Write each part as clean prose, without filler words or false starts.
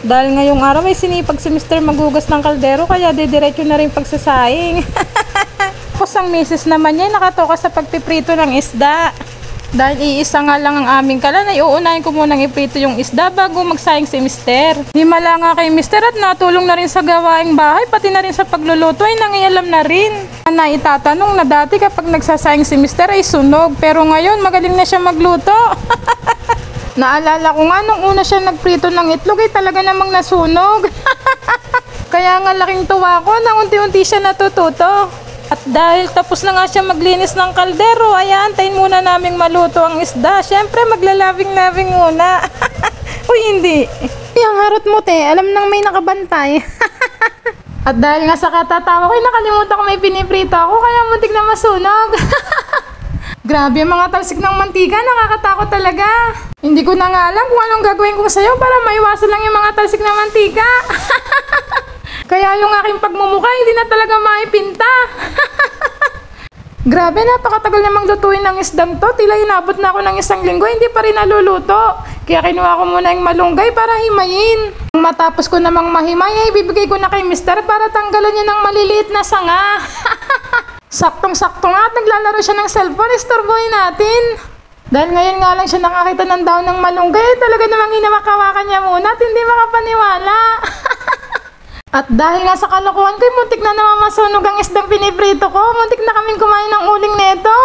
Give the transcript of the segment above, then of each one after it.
Dahil ngayong araw ay sinipag si Mr. maghugas ng kaldero kaya didiretso na rin pagsasaing. Tapos ang misis naman niya nakatoka sa pagpiprito ng isda. Dahil iisa nga lang ang aming kalan ay uunahin ko munang iprito yung isda bago magsayang si Mr. Himala nga kay Mr. at natulong na rin sa gawaing bahay pati na rin sa pagluluto ay nangialam na rin. Itatanong na dati kapag nagsasayang si Mr. ay sunog pero ngayon magaling na siya magluto. Naalala ko nga nung una siya nagprito ng itlog ay talaga namang nasunog. Kaya nga laking tuwa ko na unti-unti siya natututo. At dahil tapos na nga siya maglinis ng kaldero, ay aantayin muna naming maluto ang isda. Siyempre maglalabing-labing muna. Uy, hindi. Ang harot mo te, alam nang may nakabantay. At dahil nga sa katatawa ko, nakalimutan ko may piniprito ako kaya muntik na masunog. Grabe ang mga talsik ng mantika, nakakatakot talaga. Hindi ko na nga alam kung anong gagawin ko sa'yo para maiwasan lang yung mga talsik ng mantika. Kaya yung aking pagmumukha hindi na talaga maipinta. Grabe, napakatagal namang lutuin ng isdang to. Tila inabot na ako ng 1 linggo, hindi pa rin naluluto. Kaya kinuha ko muna yung malunggay para himayin. Matapos ko namang mahimay, ay ibibigay ko na kay Mr. para tanggalan niya ng maliliit na sanga. Saktong-sakto nga at naglalaro siya ng cellphone, istorbohin natin. Dahil ngayon nga lang siya nakakita ng daon ng malunggay, talaga namang hinawakawakan niya muna at hindi makapaniwala. At dahil nga sa kalokohan ko, muntik na naman masunog ang isdang piniprito ko. Muntik na kaming kumain ng uling neto.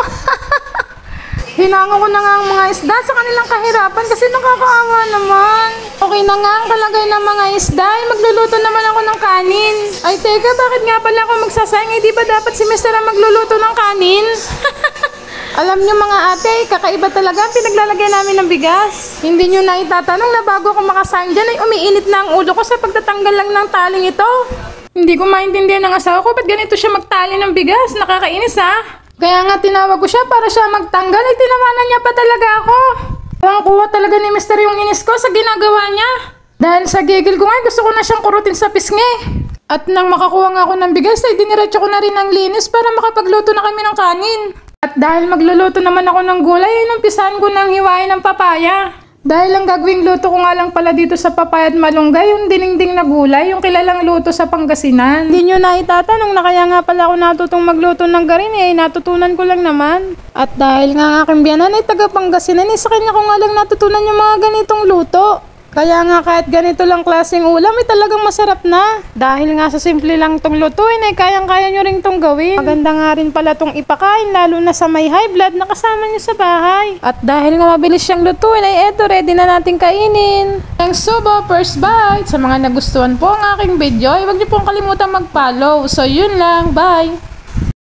Hinango ko na nga ang mga isda sa kanilang kahirapan kasi nakakaawa naman. Okay na nga ang kalagay ng mga isda, ay magluluto naman ako ng kanin. Ay teka, bakit nga pala ako magsasayang? Eh di ba dapat si Mr. ang magluluto ng kanin? Alam nyo mga ate, kakaiba talaga ang pinaglalagay namin ng bigas. Hindi nyo na itatanong na bago ako makasayang dyan ay umiinit na ang ulo ko sa pagtatanggal lang ng taling ito. Hindi ko maintindihan ng asawa ko ba't ganito siya magtali ng bigas, nakakainis ha. Kaya nga tinawag ko siya para siya magtanggal ay tinawanan niya pa talaga ako. Ang kuha talaga ni Mr. yung inis ko sa ginagawa niya. Dahil sa gigil ko nga gusto ko na siyang kurutin sa pisngi. At nang makakuha nga ako ng bigas ay diniretso ko na rin ang linis para makapagluto na kami ng kanin. At dahil magluluto naman ako ng gulay, ay numpisahan ko ng hiwain ng papaya. Dahil ang gagawing luto ko nga lang pala dito sa papaya at malunggay, yung diningding na gulay, yung kilalang luto sa Pangasinan. Hindi nyo na itatanong na kaya nga pala ako natutong magluto ng garini, ay natutunan ko lang naman. At dahil nga ang aking biyanan ay taga Pangasinan, sa kanya ko nga lang natutunan yung mga ganitong luto. Kaya nga kahit ganito lang klaseng ulam ay talagang masarap na. Dahil nga sa simple lang tong lutuin ay kayang-kaya nyo rin tong gawin. Maganda nga rin pala tong ipakain lalo na sa may high blood na kasama nyo sa bahay. At dahil nga mabilis siyang lutuin ay eto, ready na natin kainin. Ang subo, first bite! Sa mga nagustuhan po ang aking video ay huwag nyo pong kalimutan mag-follow. So yun lang, bye!